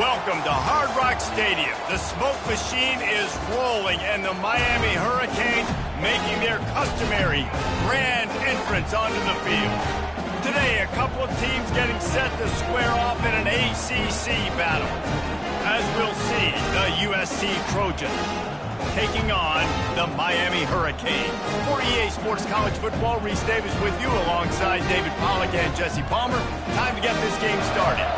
Welcome to Hard Rock Stadium. The smoke machine is rolling and the Miami Hurricanes making their customary grand entrance onto the field. Today, a couple of teams getting set to square off in an ACC battle. As we'll see, the USC Trojans taking on the Miami Hurricanes. For EA Sports College Football, Reese Davis with you alongside David Pollack and Jesse Palmer. Time to get this game started.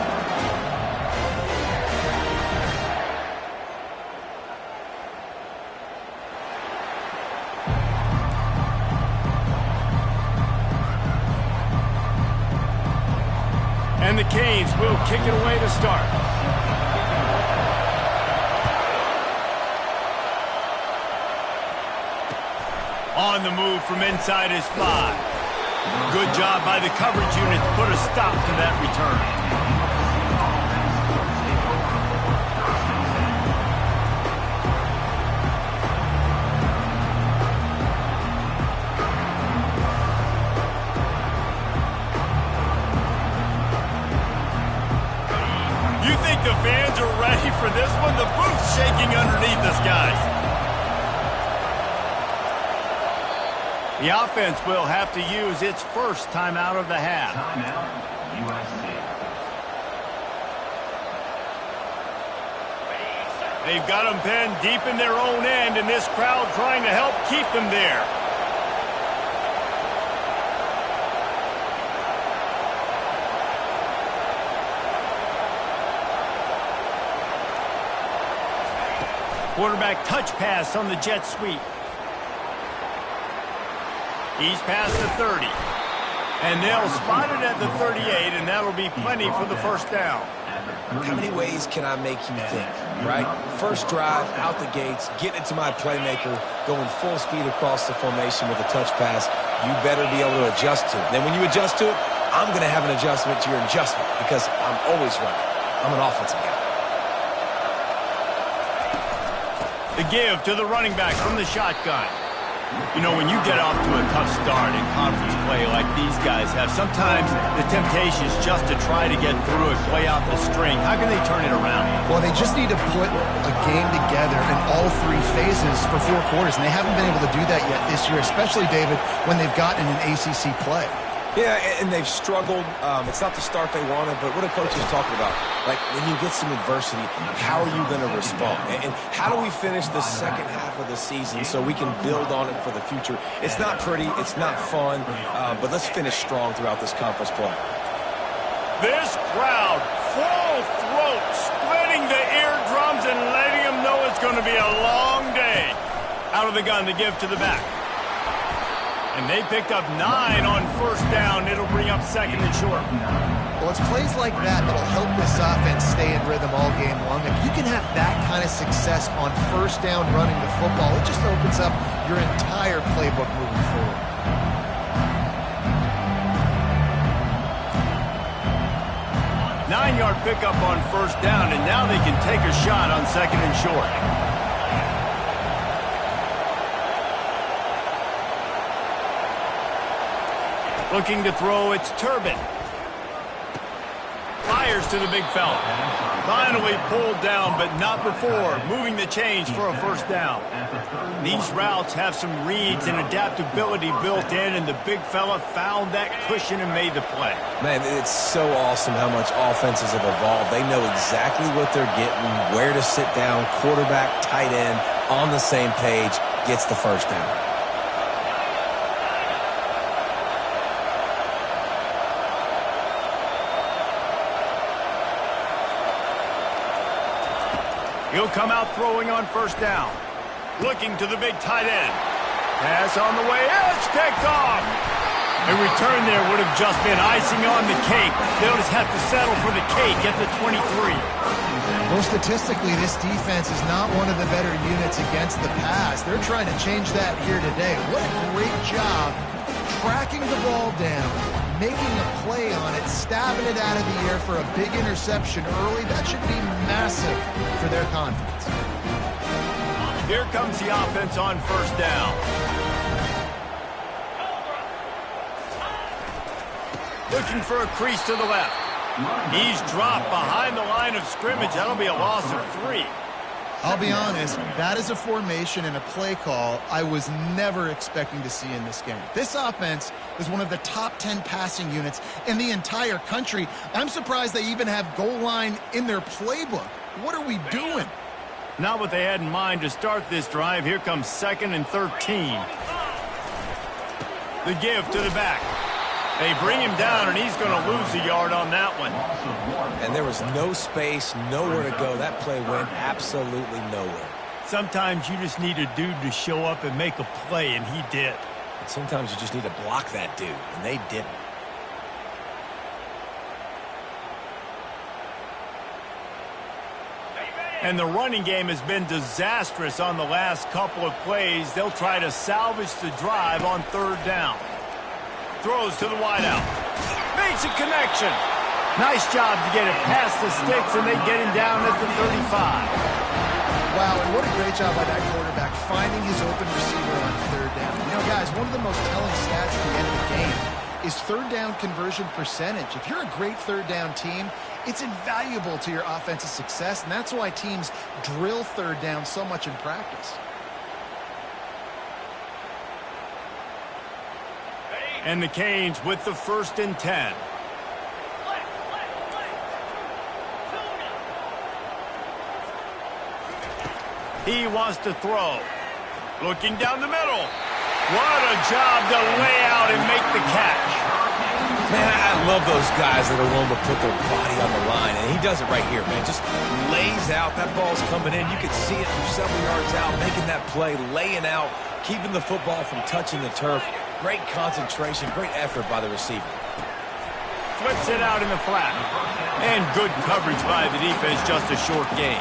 And the Canes will kick it away to start. On the move from inside his 5. Good job by the coverage unit to put a stop to that return. The fans are ready for this one. The booth's shaking underneath us, guys. The offense will have to use its first timeout of the half. Timeout, USC. They've got them pinned deep in their own end, and this crowd trying to help keep them there. Quarterback touch pass on the jet sweep. He's past the 30. And they'll spot it at the 38, and that'll be plenty for the first down. How many ways can I make you think, right? First drive, out the gates, getting it to my playmaker, going full speed across the formation with a touch pass. You better be able to adjust to it. Then when you adjust to it, I'm going to have an adjustment to your adjustment because I'm always right. I'm an offensive guy. The give to the running back from the shotgun. You know, when you get off to a tough start in conference play like these guys have, sometimes the temptation is just to try to get through it, play out the string. How can they turn it around? Well, they just need to put a game together in all 3 phases for 4 quarters, and they haven't been able to do that yet this year, especially, David, when they've gotten an ACC play. Yeah, and they've struggled. It's not the start they wanted, but what a coach is talking about. Like, when you get some adversity, how are you going to respond? And how do we finish the second half of the season so we can build on it for the future? It's not pretty. It's not fun. But let's finish strong throughout this conference play. This crowd, full throat, splitting the eardrums and letting them know it's going to be a long day. Out of the gun to give to the back. And they picked up 9 on first down. It'll bring up second and short. Well, it's plays like that that'll help this offense stay in rhythm all game long. If you can have that kind of success on first down running the football, it just opens up your entire playbook moving forward. Nine-yard pickup on first down, and now they can take a shot on second and short. Looking to throw, it's Turbin. Fires to the big fella. Finally pulled down, but not before. Moving the chains for a first down. These routes have some reads and adaptability built in, and the big fella found that cushion and made the play. Man, it's so awesome how much offenses have evolved. They know exactly what they're getting, where to sit down, quarterback, tight end, on the same page, gets the first down. He'll come out throwing on first down. Looking to the big tight end. Pass on the way. It's picked off. A return there would have just been icing on the cake. They'll just have to settle for the cake at the 23. Well, statistically, this defense is not one of the better units against the pass. They're trying to change that here today. What a great job tracking the ball down, making a play on it, stabbing it out of the air for a big interception early. That should be massive for their confidence. Here comes the offense on first down. Looking for a crease to the left. He's dropped behind the line of scrimmage. That'll be a loss of 3. I'll be honest, that is a formation and a play call I was never expecting to see in this game. This offense is one of the top 10 passing units in the entire country. I'm surprised they even have goal line in their playbook. What are we doing? Not what they had in mind to start this drive. Here comes 2nd and 13. The give to the back. They bring him down, and he's going to lose a yard on that one. And there was no space, nowhere to go. That play went absolutely nowhere. Sometimes you just need a dude to show up and make a play, and he did. And sometimes you just need to block that dude, and they didn't. And the running game has been disastrous on the last couple of plays. They'll try to salvage the drive on 3rd down. Throws to the wideout. Makes a connection. Nice job to get it past the sticks, and they get him down at the 35. Wow, and what a great job by that quarterback finding his open receiver on 3rd down. You know, guys, one of the most telling stats at the end of the game is 3rd down conversion percentage. If you're a great 3rd down team, it's invaluable to your offensive success, and that's why teams drill 3rd down so much in practice. And the Canes with the 1st and 10. He wants to throw. Looking down the middle. What a job to lay out and make the catch. Man, I love those guys that are willing to put their body on the line, and he does it right here, man. Just lays out. That ball's coming in. You can see it from several yards out, making that play, laying out, keeping the football from touching the turf. Great concentration, great effort by the receiver. Flips it out in the flat. And good coverage by the defense, just a short gain.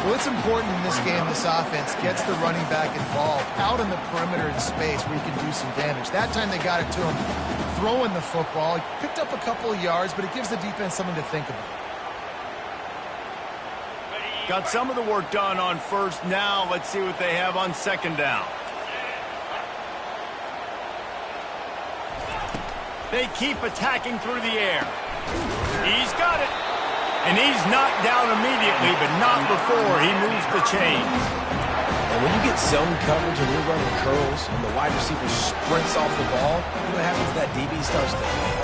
Well, it's important in this game, this offense gets the running back involved out in the perimeter in space where he can do some damage. That time they got it to him throwing the football. He picked up a couple of yards, but it gives the defense something to think about. Got some of the work done on 1st. Now let's see what they have on 2nd down. They keep attacking through the air. He's got it. And he's knocked down immediately, but not before he moves the chains. And when you get zone coverage and you're running curls and the wide receiver sprints off the ball, you know what happens? That DB starts to fail.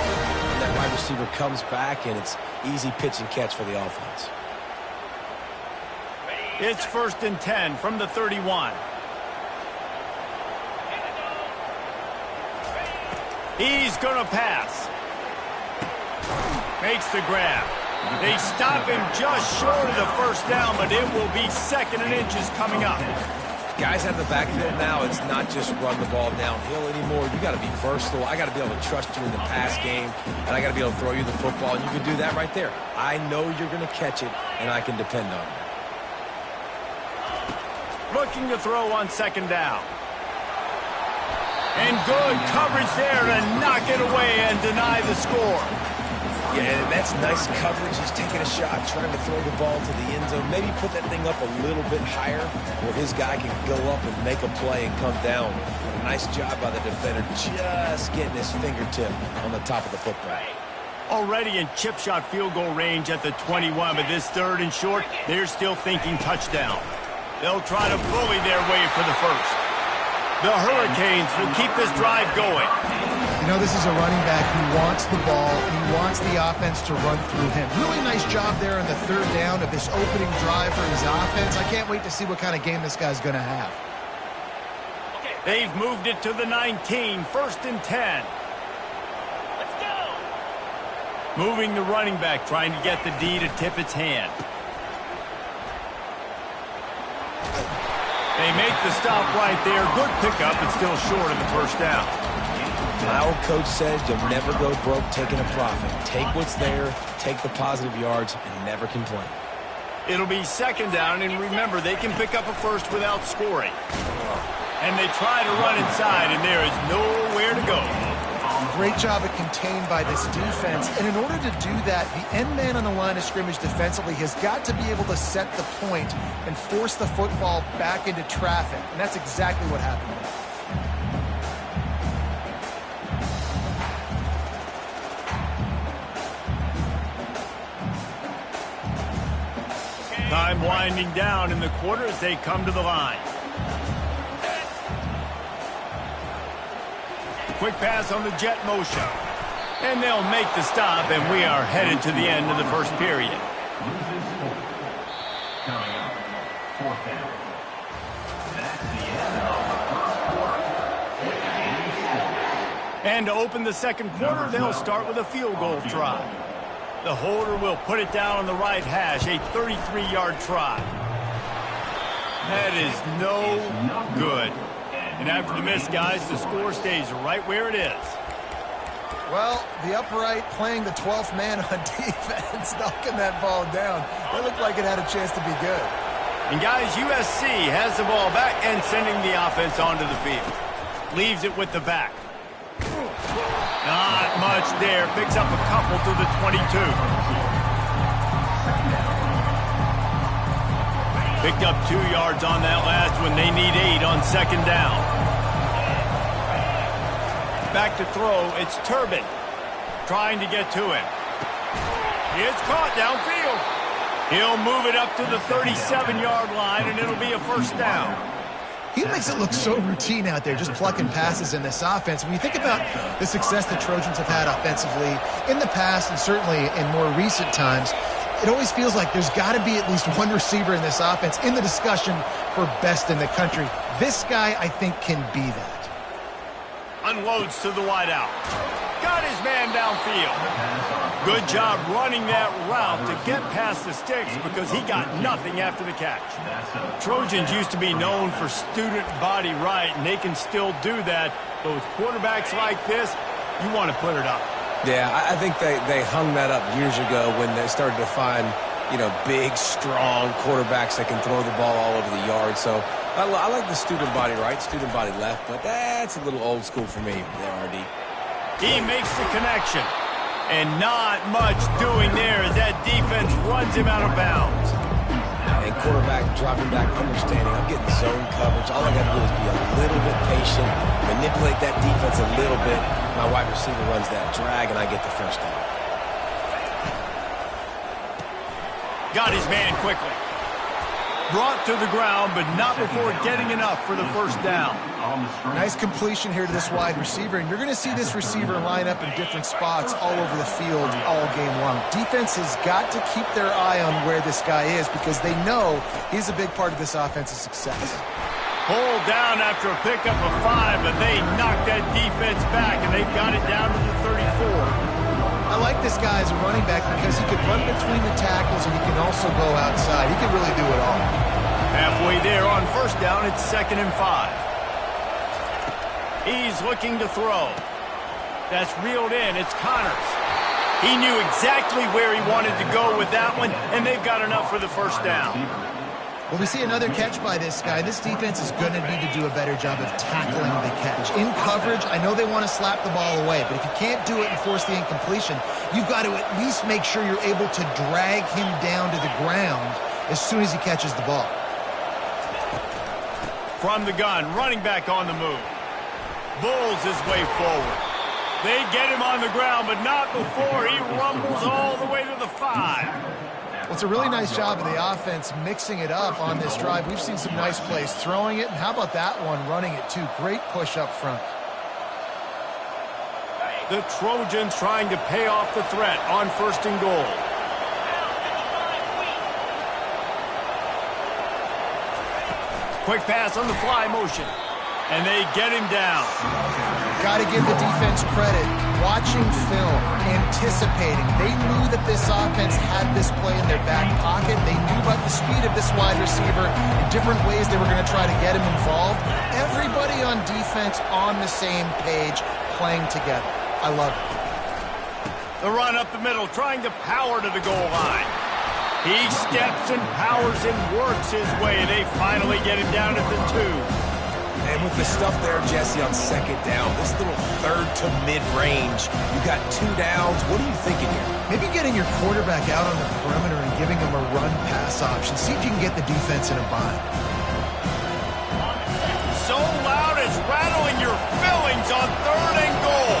And that wide receiver comes back, and it's easy pitch and catch for the offense. It's 1st and 10 from the 31. He's going to pass. Makes the grab. They stop him just short of the 1st down, but it will be 2nd and inches coming up. Guys have the backfield now. It's not just run the ball downhill anymore. You got to be versatile. I got to be able to trust you in the pass game, and I got to be able to throw you the football, and you can do that right there. I know you're going to catch it, and I can depend on you. Looking to throw on 2nd down. And good coverage there to knock it away and deny the score. Yeah, and that's nice coverage. He's taking a shot, trying to throw the ball to the end zone. Maybe put that thing up a little bit higher where his guy can go up and make a play and come down. A nice job by the defender, just getting his fingertip on the top of the football. Already in chip shot field goal range at the 21, but this 3rd and short, they're still thinking touchdown. They'll try to bully their way for the 1st. The Hurricanes will keep this drive going. You know, this is a running back who wants the ball. He wants the offense to run through him. Really nice job there on the 3rd down of this opening drive for his offense. I can't wait to see what kind of game this guy's going to have. They've moved it to the 19, 1st and 10. Let's go. Moving the running back, trying to get the D to tip its hand. They make the stop right there. Good pickup, but still short of the 1st down. My old coach said you'll never go broke taking a profit. Take what's there, take the positive yards, and never complain. It'll be 2nd down, and remember, they can pick up a 1st without scoring. And they try to run inside, and there is nowhere to go. Great job at contained by this defense. And in order to do that, the end man on the line of scrimmage defensively has got to be able to set the point and force the football back into traffic. And that's exactly what happened there. Time winding down in the quarter as they come to the line. Quick pass on the jet motion. And they'll make the stop, and we are headed to the end of the first period. And to open the second quarter, they'll start with a field goal try. The holder will put it down on the right hash, a 33-yard try. That is no good. And after the miss, guys, the score stays right where it is. Well, the upright playing the 12th man on defense, knocking that ball down. That looked like it had a chance to be good. And, guys, USC has the ball back and sending the offense onto the field. Leaves it with the back. Not much there. Picks up a couple to the 22. Picked up 2 yards on that last one. They need 8 on second down. Back to throw. It's Turbin trying to get to him. It's caught downfield. He'll move it up to the 37-yard line, and it'll be a first down. He makes it look so routine out there, just plucking passes in this offense. When you think about the success the Trojans have had offensively in the past and certainly in more recent times, it always feels like there's got to be at least one receiver in this offense in the discussion for best in the country. This guy, I think, can be that. Unloads to the wideout. Got his man downfield. Good job running that route to get past the sticks because he got nothing after the catch. Trojans used to be known for student body right, and they can still do that. But with quarterbacks like this, you want to put it up. Yeah, I think they hung that up years ago when they started to find, big, strong quarterbacks that can throw the ball all over the yard. So I like the student body right, student body left, but that's a little old school for me there, RD. He makes the connection. And not much doing there as that defense runs him out of bounds. And quarterback dropping back, understanding I'm getting zone coverage. All I got to do is be a little bit patient, manipulate that defense a little bit. My wide receiver runs that drag, and I get the first down. Got his man quickly. Brought to the ground, but not before getting enough for the first down. Nice completion here to this wide receiver, and you're going to see this receiver line up in different spots all over the field all game long. Defense has got to keep their eye on where this guy is because they know he's a big part of this offense's success. Pulled down after a pickup of 5, but they knocked that defense back, and they've got it down to the 34. I like this guy as a running back because he can run between the tackles and he can also go outside. He can really do it all. Halfway there on first down, it's 2nd and 5. He's looking to throw. That's reeled in. It's Connors. He knew exactly where he wanted to go with that one, and they've got enough for the first down. Well, we see another catch by this guy. This defense is going to need to do a better job of tackling the catch. In coverage, I know they want to slap the ball away, but if you can't do it and force the incompletion, you've got to at least make sure you're able to drag him down to the ground as soon as he catches the ball. From the gun, running back on the move. Bulls his way forward. They get him on the ground, but not before he rumbles all the way to the 5. Well, it's a really nice job of the offense mixing it up on this drive. We've seen some nice plays throwing it, and how about that one running it too? Great push up front. The Trojans trying to pay off the threat on 1st and goal. Quick pass on the fly motion, and they get him down. Got to give the defense credit. Watching film, anticipating. They knew that this offense had this play in their back pocket. They knew about the speed of this wide receiver and different ways they were going to try to get him involved. Everybody on defense on the same page, playing together. I love it. The run up the middle, trying to power to the goal line. He steps and powers and works his way. They finally get him down at the 2. And with the stuff there, Jesse, on 2nd down, this little 3rd to mid-range, you got 2 downs. What are you thinking here? Maybe getting your quarterback out on the perimeter and giving him a run-pass option. See if you can get the defense in a bind. So loud it's rattling your fillings on 3rd and goal.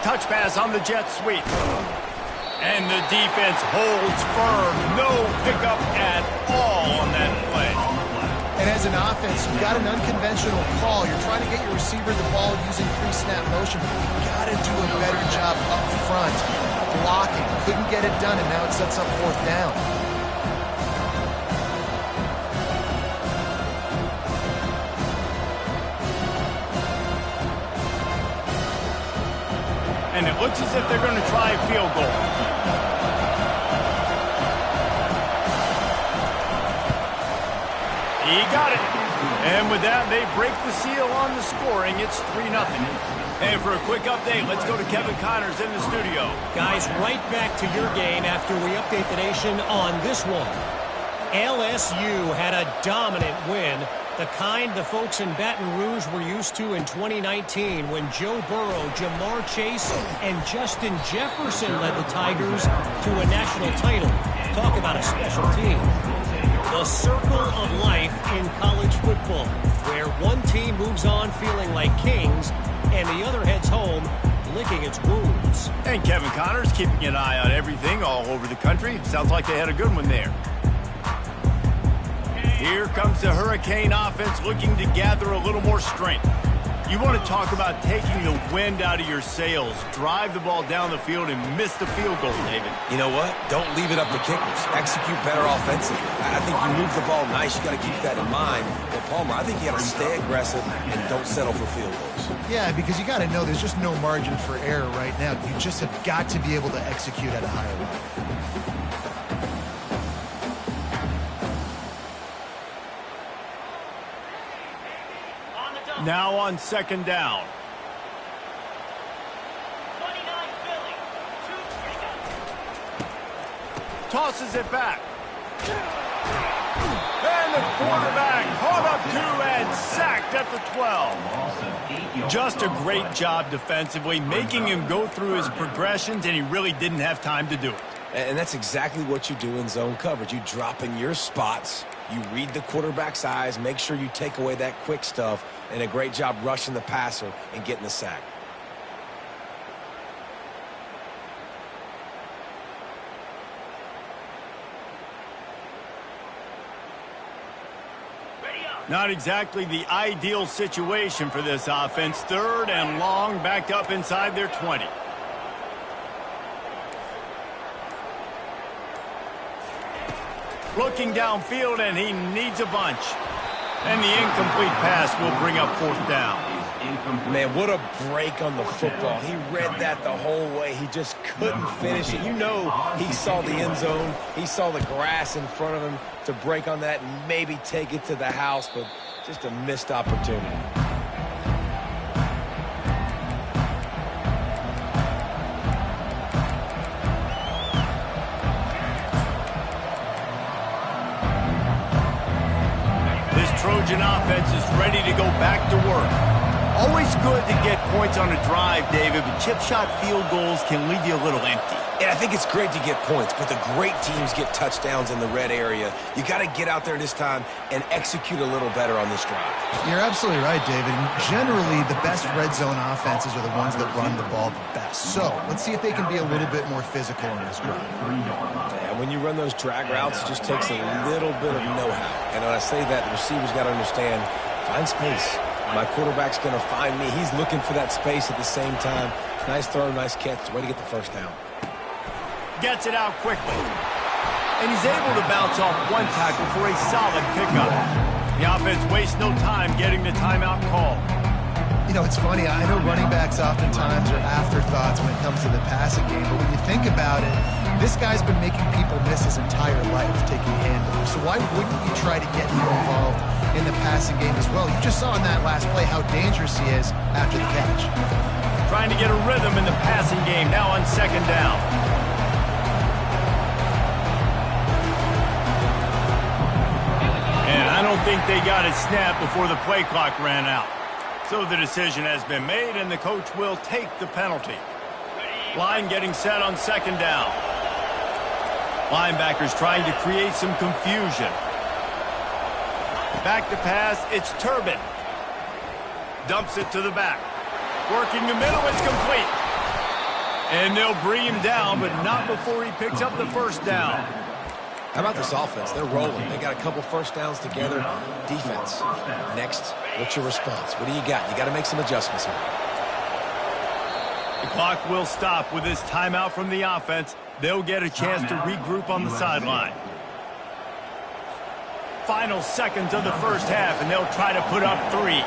Touch pass on the jet sweep. And the defense holds firm. No pickup at all on that play. And as an offense, you've got an unconventional call. You're trying to get your receiver the ball using pre-snap motion. You've got to do a better job up front blocking. Couldn't get it done, and now it sets up 4th down. And it looks as if they're going to try a field goal. He got it. And with that, they break the seal on the scoring. It's 3-0. And for a quick update, let's go to Kevin Connors in the studio. Guys, right back to your game after we update the nation on this one. LSU had a dominant win, the kind the folks in Baton Rouge were used to in 2019 when Joe Burrow, Jamar Chase, and Justin Jefferson led the Tigers to a national title. Talk about a special team. The circle of life in college football, where one team moves on feeling like kings and the other heads home licking its wounds. And Kevin Connors keeping an eye on everything all over the country. Sounds like they had a good one there. Here comes the Hurricane offense looking to gather a little more strength. You want to talk about taking the wind out of your sails. Drive the ball down the field and miss the field goal, David. You know what? Don't leave it up to kickers. Execute better offensively. I think you move the ball nice. You got to keep that in mind. But Palmer, I think you got to stay aggressive and don't settle for field goals. Yeah, because you got to know there's just no margin for error right now. You just have got to be able to execute at a higher level. Now on 2nd down. 29 Philly. 2 Tosses it back. And the quarterback caught up to and sacked at the 12. Just a great job defensively, making him go through his progressions, and he really didn't have time to do it. And that's exactly what you do in zone coverage. You drop in your spots, you read the quarterback's eyes, make sure you take away that quick stuff, and a great job rushing the passer and getting the sack. Not exactly the ideal situation for this offense. 3rd and long, backed up inside their 20. Looking downfield, and he needs a bunch. And the incomplete pass will bring up 4th down. Man, what a break on the football. He read that the whole way. He just couldn't finish it. You know he saw the end zone. He saw the grass in front of him to break on that and maybe take it to the house, but just a missed opportunity. Trojan offense is ready to go back to work. Always good to get points on a drive, David, but chip shot field goals can leave you a little empty. And I think it's great to get points, but the great teams get touchdowns in the red area. You got to get out there this time and execute a little better on this drive. You're absolutely right, David. And generally, the best red zone offenses are the ones that run the ball the best. So let's see if they can be a little bit more physical on this drive. And when you run those drag routes, it just takes a little bit of know-how. And when I say that, the receiver's got to understand, find space. My quarterback's going to find me. He's looking for that space at the same time. Nice throw, nice catch. Way to get the 1st down. Gets it out quickly. And he's able to bounce off one tackle for a solid pickup. The offense wastes no time getting the timeout call. You know, it's funny. I know running backs oftentimes are afterthoughts when it comes to the passing game, but when you think about it, this guy's been making people miss his entire life taking handoffs. So why wouldn't you try to get him involved in the passing game as well? You just saw in that last play how dangerous he is after the catch. Trying to get a rhythm in the passing game now on 2nd down. And I don't think they got it snapped before the play clock ran out. So the decision has been made, and the coach will take the penalty. Line getting set on 2nd down. Linebackers trying to create some confusion. Back to pass, it's Turbin. Dumps it to the back. Working the middle, it's complete. And they'll bring him down, but not before he picks up the first down. How about this offense? They're rolling. They got a couple first downs together. Defense. Next, what's your response? What do you got? You got to make some adjustments here. The clock will stop with this timeout from the offense. They'll get a chance to regroup on the sideline. Final seconds of the first half, and they'll try to put up 3.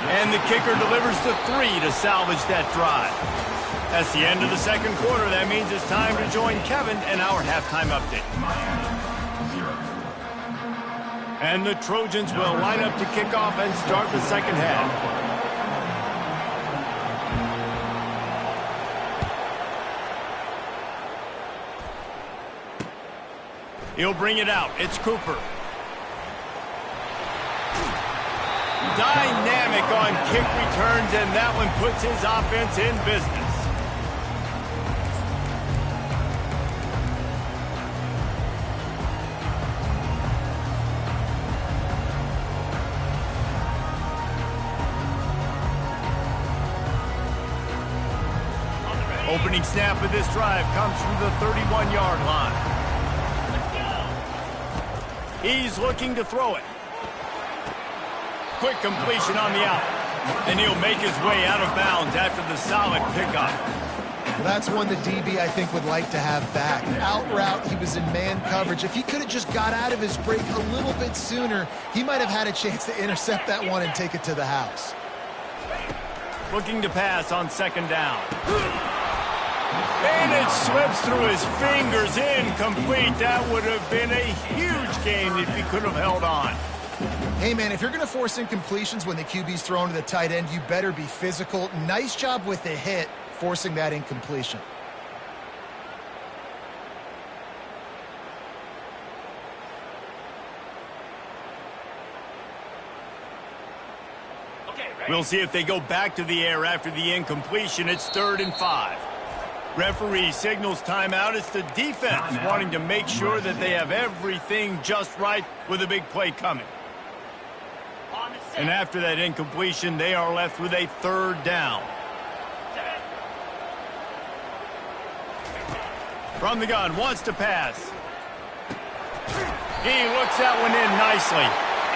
And the kicker delivers the 3 to salvage that drive. That's the end of the second quarter. That means it's time to join Kevin in our halftime update. And the Trojans will line up to kick off and start the second half. He'll bring it out. It's Cooper. Dynamic on kick returns, and that one puts his offense in business. Opening snap of this drive comes from the 31-yard line. He's looking to throw it. Quick completion on the out. And he'll make his way out of bounds after the solid pickup. Well, that's one the DB, I think, would like to have back. Out route, he was in man coverage. If he could have just got out of his break a little bit sooner, he might have had a chance to intercept that one and take it to the house. Looking to pass on second down. And it slips through his fingers, incomplete. That would have been a huge gain if he could have held on. Hey, man, if you're going to force incompletions when the QB's thrown to the tight end, you better be physical. Nice job with the hit, forcing that incompletion. We'll see if they go back to the air after the incompletion. It's 3rd and 5. Referee signals timeout. It's the defense wanting to make sure that they have everything just right with a big play coming. And after that incompletion, they are left with a 3rd down. From the gun, wants to pass. He looks that one in nicely.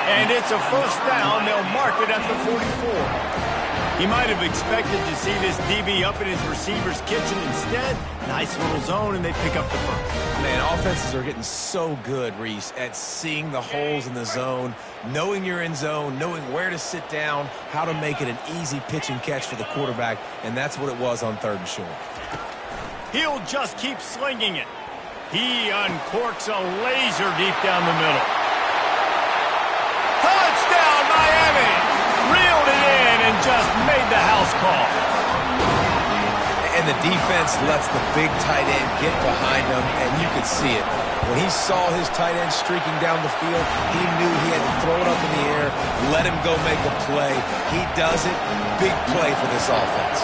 And it's a first down. They'll mark it at the 44. He might have expected to see this DB up in his receiver's kitchen. Instead, nice little zone, and they pick up the first. Man, offenses are getting so good, Reese, at seeing the holes in the zone, knowing you're in zone, knowing where to sit down, how to make it an easy pitch and catch for the quarterback, and that's what it was on 3rd and short. He'll just keep slinging it. He uncorks a laser deep down the middle. Touchdown, Miami! Reeled it in and just made the house call. And the defense lets the big tight end get behind him, and you could see it. When he saw his tight end streaking down the field, he knew he had to throw it up in the air, let him go make a play. He does it. Big play for this offense.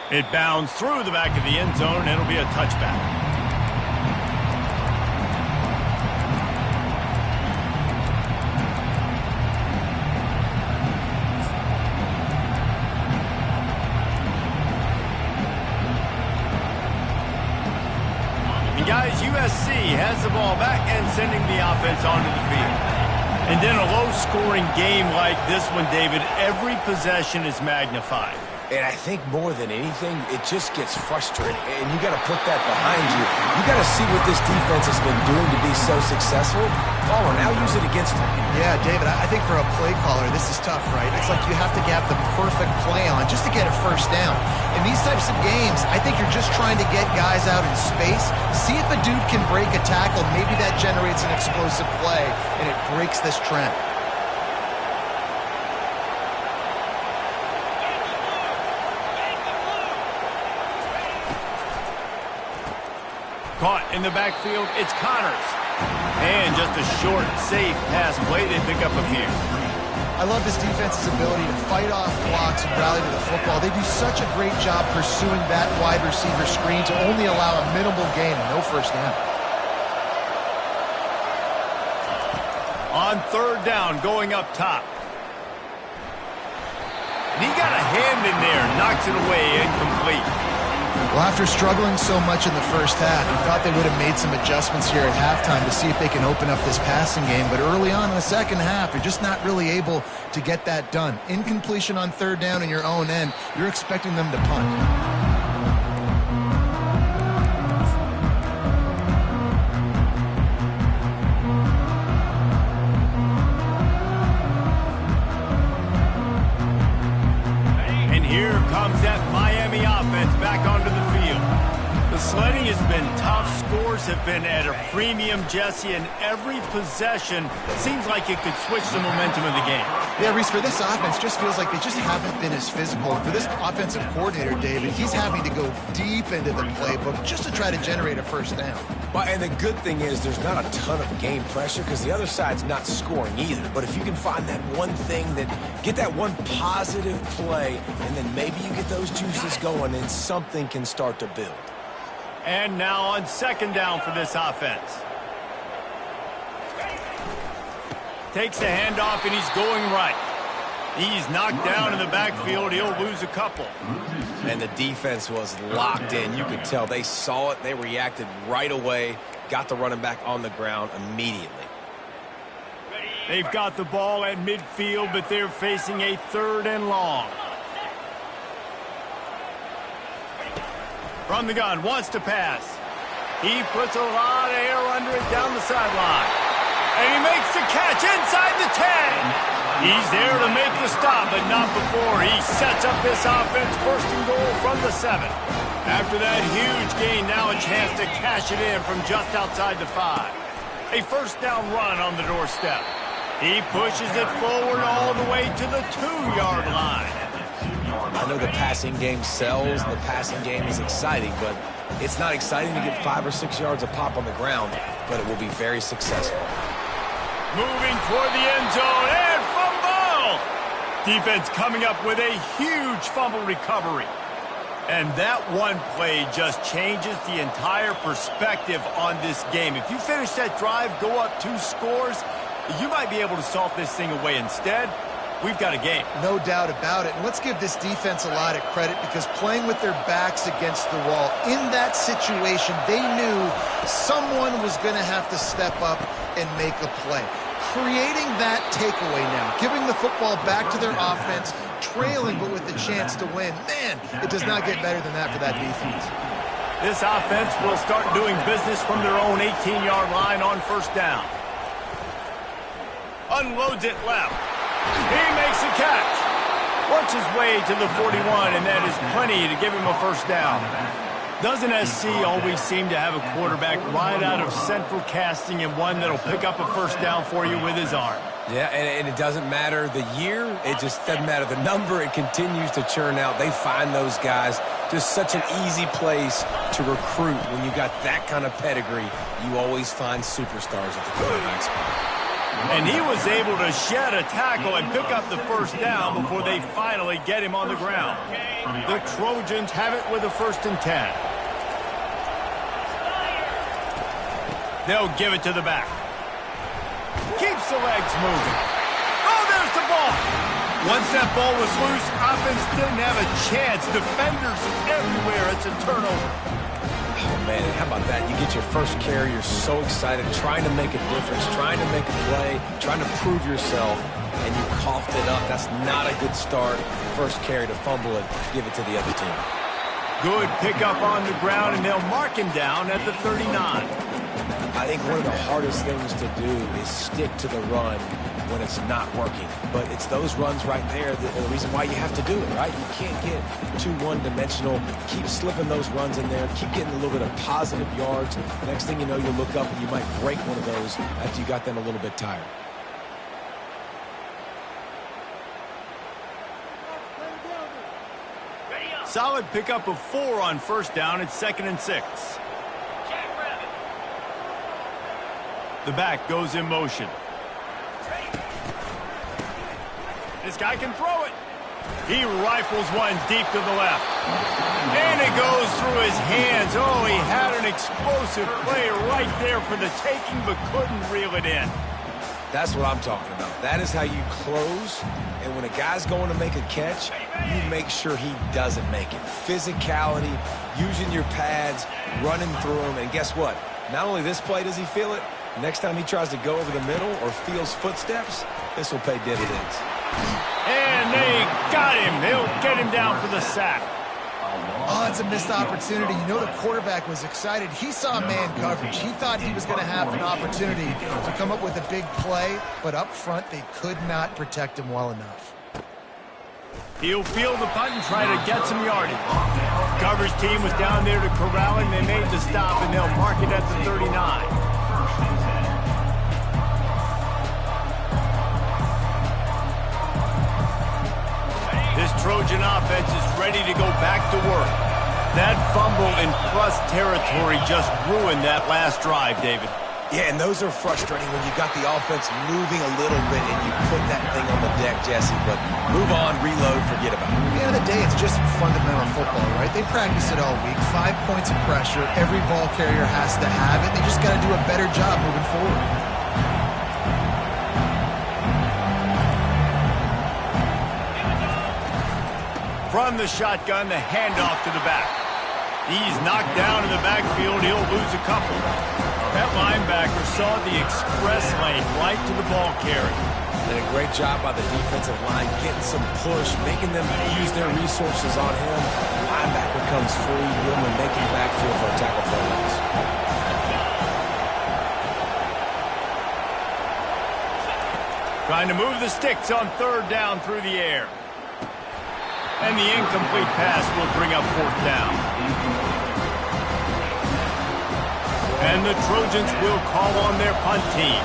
It bounds through the back of the end zone, and it'll be a touchback. Guys, USC has the ball back and sending the offense onto the field. And in a low-scoring game like this one, David, every possession is magnified. And I think more than anything, it just gets frustrating. And you got to put that behind you. You got to see what this defense has been doing to be so successful. Caller, now use it against him. Yeah, David, I think for a play caller, this is tough, right? It's like you have to have the perfect play on just to get a first down. In these types of games, I think you're just trying to get guys out in space, see if a dude can break a tackle. Maybe that generates an explosive play, and it breaks this trend. Caught in the backfield, it's Connors. And just a short, safe pass play, they pick up a few. I love this defense's ability to fight off blocks and rally to the football. They do such a great job pursuing that wide receiver screen to only allow a minimal gain and no first down. on third down going up top. And he got a hand in there, knocks it away, incomplete. Well, after struggling so much in the first half, you thought they would have made some adjustments here at halftime to see if they can open up this passing game. But early on in the second half, you're just not really able to get that done. Incompletion on third down in your own end, you're expecting them to punt. Here comes that Miami offense back onto the field. The sledding has been tough. Scores have been at a premium, Jesse, and every possession seems like it could switch the momentum of the game. Yeah, Reese, for this offense, just feels like they just haven't been as physical. For this offensive coordinator, David, he's having to go deep into the playbook just to try to generate a first down. Well, and the good thing is there's not a ton of game pressure because the other side's not scoring either. But if you can find that one thing, get that one positive play, and then maybe you get those juices going and something can start to build. And now on second down for this offense. Takes the handoff, and he's going right. He's knocked down in the backfield. He'll lose a couple. And the defense was locked in. You could tell they saw it. They reacted right away. Got the running back on the ground immediately. They've got the ball at midfield, but they're facing a third and long. From the gun, wants to pass. He puts a lot of air under it down the sideline. And he makes the catch inside the 10. He's there to make the stop, but not before. He sets up this offense first and goal from the 7. After that huge gain, now a chance to cash it in from just outside the 5. A first down run on the doorstep. He pushes it forward all the way to the 2-yard line. I know the passing game sells, the passing game is exciting, but it's not exciting to get 5 or 6 yards a pop on the ground, but it will be very successful. Moving toward the end zone, and fumble! Defense coming up with a huge fumble recovery. And that one play just changes the entire perspective on this game. If you finish that drive, go up 2 scores, you might be able to salt this thing away. Instead, we've got a game. No doubt about it. And let's give this defense a lot of credit because playing with their backs against the wall, in that situation, they knew someone was going to have to step up and make a play. Creating that takeaway now, giving the football back to their offense, trailing but with the chance to win. Man, it does not get better than that for that defense. This offense will start doing business from their own 18-yard line on first down. Unloads it left. He makes a catch. Works his way to the 41, and that is plenty to give him a first down. Doesn't SC always seem to have a quarterback right out of central casting and one that'll pick up a first down for you with his arm? Yeah, and it doesn't matter the year. It just doesn't matter the number. It continues to churn out. They find those guys. Just such an easy place to recruit. When you got that kind of pedigree, you always find superstars at the quarterback spot. And he was able to shed a tackle and pick up the first down before they finally get him on the ground. The Trojans have it with a 1st and 10. They'll give it to the back. Keeps the legs moving. Oh, there's the ball. Once that ball was loose, offense didn't have a chance. Defenders everywhere. It's a turnover. Oh, man, how about that? You get your first carry, you're so excited, trying to make a difference, trying to make a play, trying to prove yourself, and you coughed it up. That's not a good start. First carry to fumble it, give it to the other team. Good pickup on the ground, and they'll mark him down at the 39. I think one of the hardest things to do is stick to the run when it's not working. But it's those runs right there that are the reason why you have to do it, right? You can't get too one-dimensional. Keep slipping those runs in there. Keep getting a little bit of positive yards. Next thing you know, you'll look up and you might break one of those after you got them a little bit tired. Solid pickup of 4 on first down. It's 2nd and 6. The back goes in motion. This guy can throw it. He rifles one deep to the left. And it goes through his hands. Oh, he had an explosive play right there for the taking, but couldn't reel it in. That's what I'm talking about. That is how you close. And when a guy's going to make a catch, you make sure he doesn't make it. Physicality, using your pads, running through them. And guess what? Not only this play does he feel it, next time he tries to go over the middle or feels footsteps, this will pay dividends. And they got him. They'll get him down for the sack. Oh, it's a missed opportunity. You know the quarterback was excited. He saw man coverage. He thought he was going to have an opportunity to come up with a big play, but up front they could not protect him well enough. He'll field the punt and try to get some yardage. Coverage team was down there to corral him. They made the stop, and they'll mark it at the 39. This Trojan offense is ready to go back to work. That fumble in plus territory just ruined that last drive, David. Yeah, and those are frustrating when you got the offense moving a little bit and you put that thing on the deck, Jesse. But move on, reload, forget about it. At the end of the day, it's just fundamental football, right? They practice it all week. 5 points of pressure. Every ball carrier has to have it. They just got to do a better job moving forward. From the shotgun, the handoff to the back. He's knocked down in the backfield. He'll lose a couple. That linebacker saw the express lane right to the ball carrier. Did a great job by the defensive line, getting some push, making them use their resources on him. The linebacker comes free, Willman making backfield for a tackle for a loss. Trying to move the sticks on third down through the air. And the incomplete pass will bring up fourth down. And the Trojans will call on their punt team.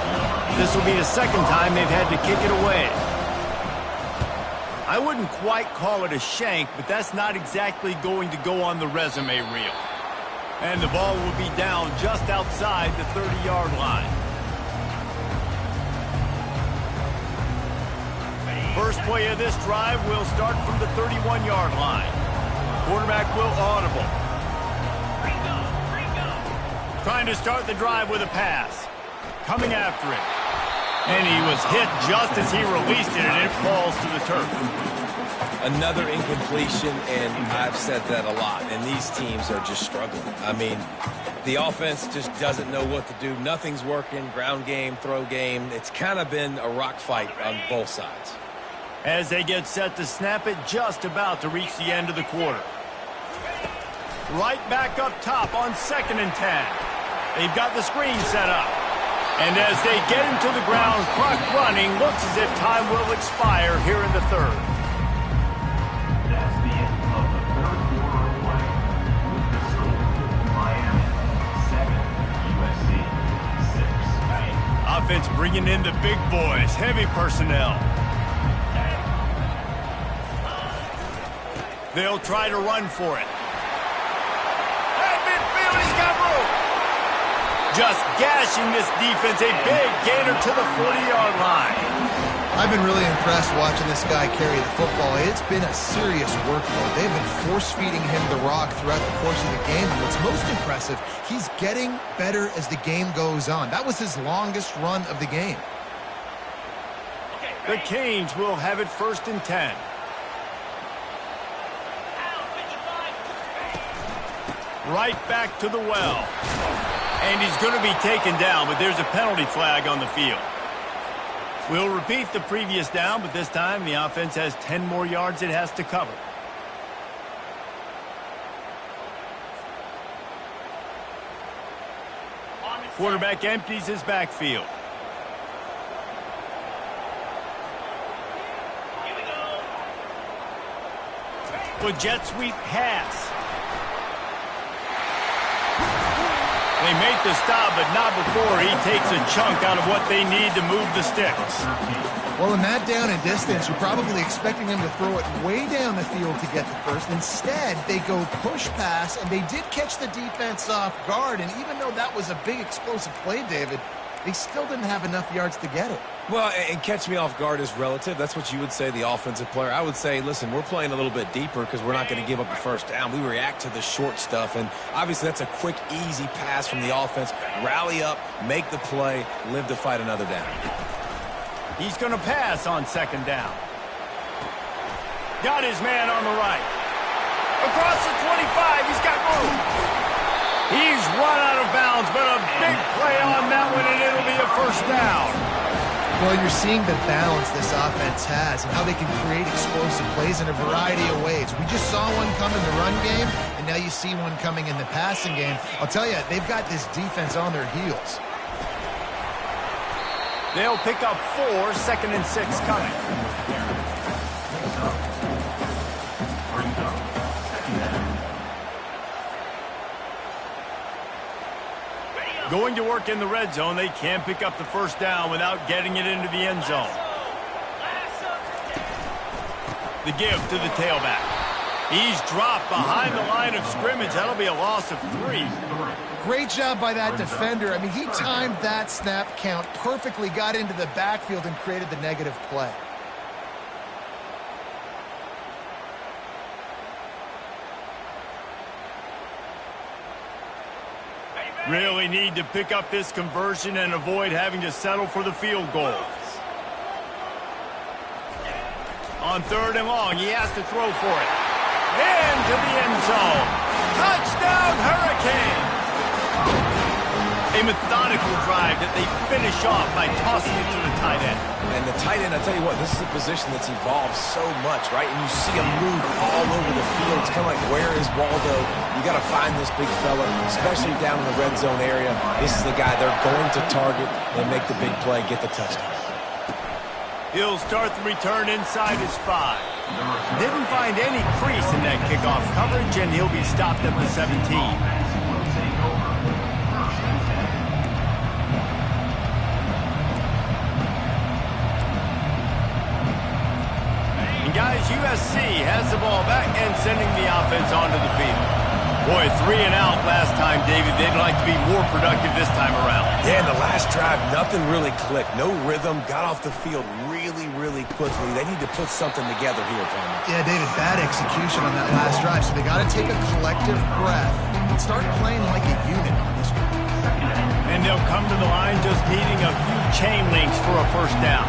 This will be the second time they've had to kick it away. I wouldn't quite call it a shank, but that's not exactly going to go on the resume reel. And the ball will be down just outside the 30-yard line. First play of this drive will start from the 31-yard line. Quarterback will audible. Trying to start the drive with a pass. Coming after it. And he was hit just as he released it, and it falls to the turf. Another incompletion, and I've said that a lot, and these teams are just struggling. I mean, the offense just doesn't know what to do. Nothing's working. Ground game, throw game. It's kind of been a rock fight on both sides. As they get set to snap it, just about to reach the end of the quarter. Right back up top on 2nd and 10. They've got the screen set up. And as they get him to the ground, clock running, looks as if time will expire here in the third. That's the end of the third quarter of play. With the score, Miami 7, USC 6. Offense bringing in the big boys, heavy personnel. They'll try to run for it. At midfield, he's got room. Just gashing this defense, a big gainer to the 40-yard line. I've been really impressed watching this guy carry the football. It's been a serious workload. They've been force-feeding him the rock throughout the course of the game. And what's most impressive, he's getting better as the game goes on. That was his longest run of the game. The Canes will have it 1st and 10. Right back to the well. And he's going to be taken down, but there's a penalty flag on the field. We'll repeat the previous down, but this time the offense has 10 more yards it has to cover. Quarterback empties his backfield. With jet sweep pass. They make the stop, but not before he takes a chunk out of what they need to move the sticks. Well, in that down and distance, you're probably expecting them to throw it way down the field to get the first. Instead, they go push pass, and they did catch the defense off guard. And even though that was a big explosive play, David, they still didn't have enough yards to get it. Well, and catch me off guard is relative. That's what you would say, the offensive player. I would say, listen, we're playing a little bit deeper because we're not going to give up the first down. We react to the short stuff, and obviously that's a quick, easy pass from the offense. Rally up, make the play, live to fight another down. He's going to pass on second down. Got his man on the right. Across the 25, he's got room. He's run out of bounds, but a big play on that one, and it'll be a first down. Well, you're seeing the balance this offense has and how they can create explosive plays in a variety of ways. We just saw one come in the run game, and now you see one coming in the passing game. I'll tell you, they've got this defense on their heels. They'll pick up 4, 2nd and 6 coming. Going to work in the red zone, they can't pick up the first down without getting it into the end zone. The give to the tailback. He's dropped behind the line of scrimmage. That'll be a loss of 3. Great job by that defender. I mean, he timed that snap count perfectly, got into the backfield, and created the negative play. Really need to pick up this conversion and avoid having to settle for the field goal. On 3rd and long, he has to throw for it. Into the end zone. Touchdown, Hurricanes! A methodical drive that they finish off by tossing it to the tight end. And the tight end, I tell you what, this is a position that's evolved so much, right? And you see him move all over the field. It's kind of like, where is Waldo? You got to find this big fella, especially down in the red zone area. This is the guy they're going to target and make the big play, get the touchdown. He'll start the return inside his 5. Didn't find any crease in that kickoff coverage, and he'll be stopped at the 17. And guys, USC has the ball back and sending the offense onto the field. Boy, 3 and out last time, David. They'd like to be more productive this time around. Yeah, in the last drive, nothing really clicked. No rhythm, got off the field really quickly. They need to put something together here, Tony. Yeah, David, bad execution on that last drive, so they got to take a collective breath and start playing like a unit on this one. And they'll come to the line just needing a few chain links for a first down.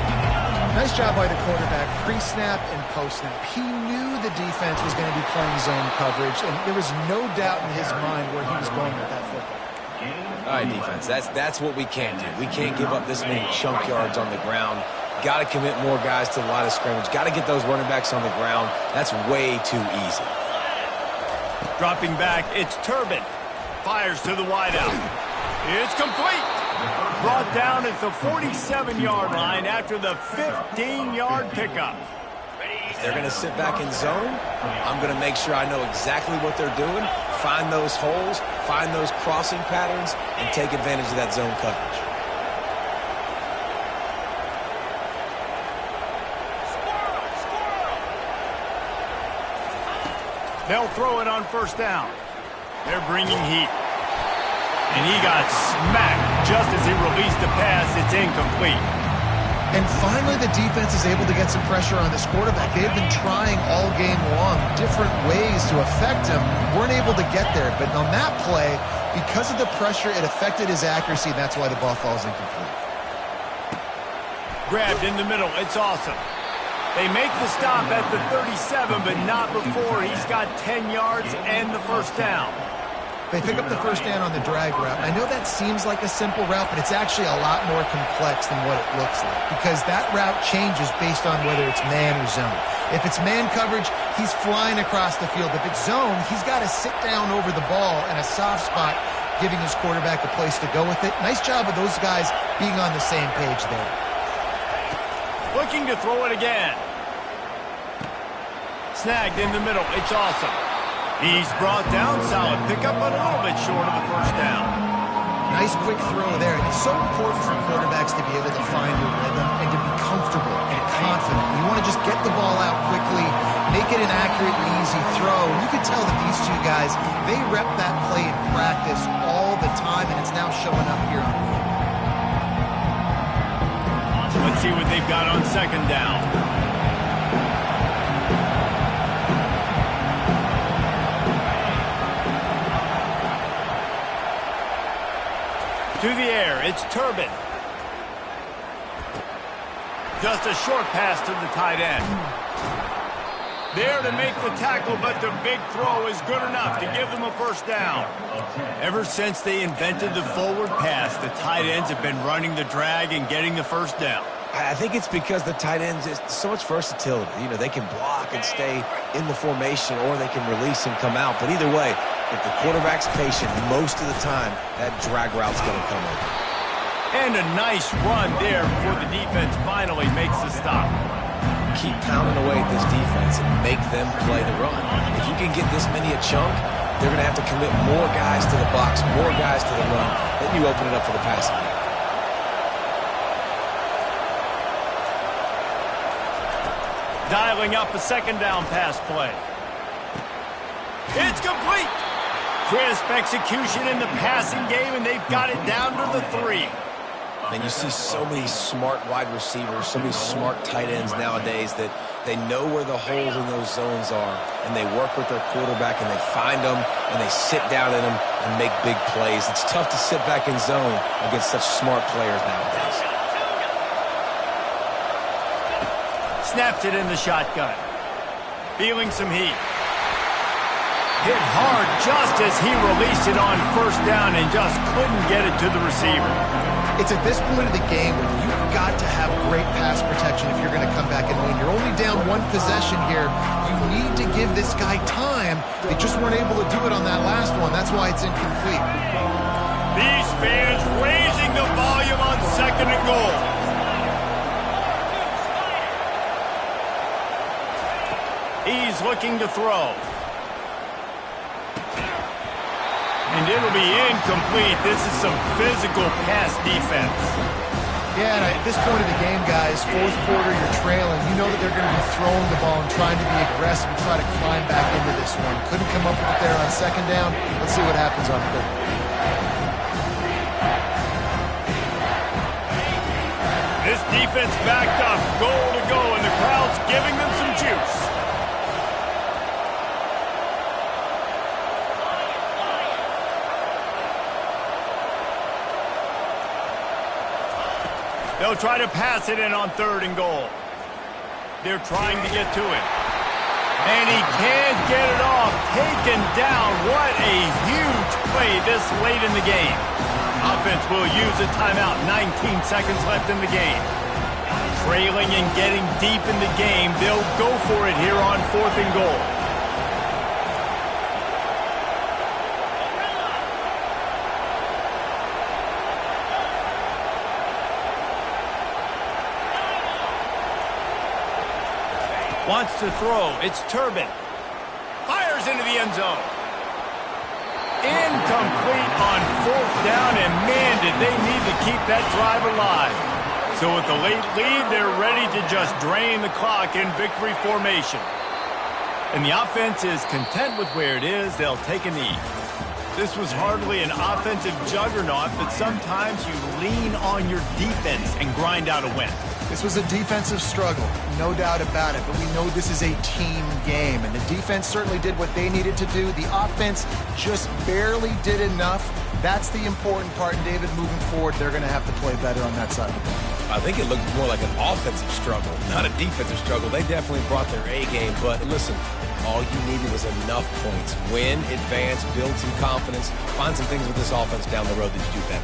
Nice job by the quarterback, pre-snap and post-snap. He knew the defense was going to be playing zone coverage, and there was no doubt in his mind where he was going with that football. All right, defense, that's what we can't do. We can't give up this many chunk yards on the ground. Got to commit more guys to the line of scrimmage. Got to get those running backs on the ground. That's way too easy. Dropping back, it's Turbin. Fires to the wideout. It's complete. Brought down at the 47-yard line after the 15-yard pickup. They're going to sit back in zone. I'm going to make sure I know exactly what they're doing, find those holes, find those crossing patterns, and take advantage of that zone coverage. They'll throw it on first down. They're bringing heat. And he got smacked just as he released the pass. It's incomplete. And finally, the defense is able to get some pressure on this quarterback. They've been trying all game long different ways to affect him. Weren't able to get there. But on that play, because of the pressure, it affected his accuracy. That's why the ball falls incomplete. Grabbed in the middle. It's awesome. They make the stop at the 37, but not before he's got 10 yards and the first down. They pick up the first down on the drag route. I know that seems like a simple route, but it's actually a lot more complex than what it looks like because that route changes based on whether it's man or zone. If it's man coverage, he's flying across the field. If it's zone, he's got to sit down over the ball in a soft spot, giving his quarterback a place to go with it. Nice job of those guys being on the same page there. Looking to throw it again. Snagged in the middle. It's awesome. He's brought down. Solid pickup, but a little bit short of the first down. Nice quick throw there. And it's so important for quarterbacks to be able to find a rhythm and to be comfortable and confident. You want to just get the ball out quickly, make it an accurate and easy throw. And you can tell that these two guys, they rep that play in practice all the time, and it's now showing up here on the field. Let's see what they've got on second down. To the air, it's Turbin. Just a short pass to the tight end. There to make the tackle, but the big throw is good enough to give them a first down. Ever since they invented the forward pass, the tight ends have been running the drag and getting the first down. I think it's because the tight ends is so much versatility. You know, they can block and stay in the formation, or they can release and come out. But either way, if the quarterback's patient, most of the time, that drag route's going to come in. And a nice run there before the defense finally makes the stop. Keep pounding away at this defense and make them play the run. If you can get this many a chunk, they're going to have to commit more guys to the box, more guys to the run. Then you open it up for the passing game. Dialing up a second down pass play. It's complete. Crisp execution in the passing game, and they've got it down to the 3. And you see so many smart wide receivers, so many smart tight ends nowadays that they know where the holes in those zones are, and they work with their quarterback, and they find them, and they sit down in them and make big plays. It's tough to sit back in zone against such smart players nowadays. Snaps it in the shotgun. Feeling some heat. Hit hard just as he released it on first down and just couldn't get it to the receiver. It's at this point of the game where you've got to have great pass protection if you're going to come back and win. You're only down one possession here. You need to give this guy time. They just weren't able to do it on that last one. That's why it's incomplete. These fans raising the volume on second and goal. He's looking to throw. And it'll be incomplete. This is some physical pass defense. Yeah, and at this point of the game, guys, fourth quarter, you're trailing. You know that they're going to be throwing the ball and trying to be aggressive and try to climb back into this one. Couldn't come up with it there on second down. Let's see what happens on third. This defense backed up, goal to go, and the crowd's giving them some juice. They'll try to pass it in on third and goal. They're trying to get to it. And he can't get it off. Taken down. What a huge play this late in the game. Offense will use a timeout. 19 seconds left in the game. Trailing and getting deep in the game. They'll go for it here on fourth and goal. Wants to throw. It's Turbin. Fires into the end zone. Incomplete on fourth down, and man, did they need to keep that drive alive. So with the late lead, they're ready to just drain the clock in victory formation. And the offense is content with where it is. They'll take a knee. This was hardly an offensive juggernaut, but sometimes you lean on your defense and grind out a win. This was a defensive struggle, no doubt about it, but we know this is a team game, and the defense certainly did what they needed to do. The offense just barely did enough. That's the important part, and David, moving forward, they're going to have to play better on that side of the ball. I think it looked more like an offensive struggle, not a defensive struggle. They definitely brought their A game, but listen, all you needed was enough points. Win, advance, build some confidence, find some things with this offense down the road that you do better.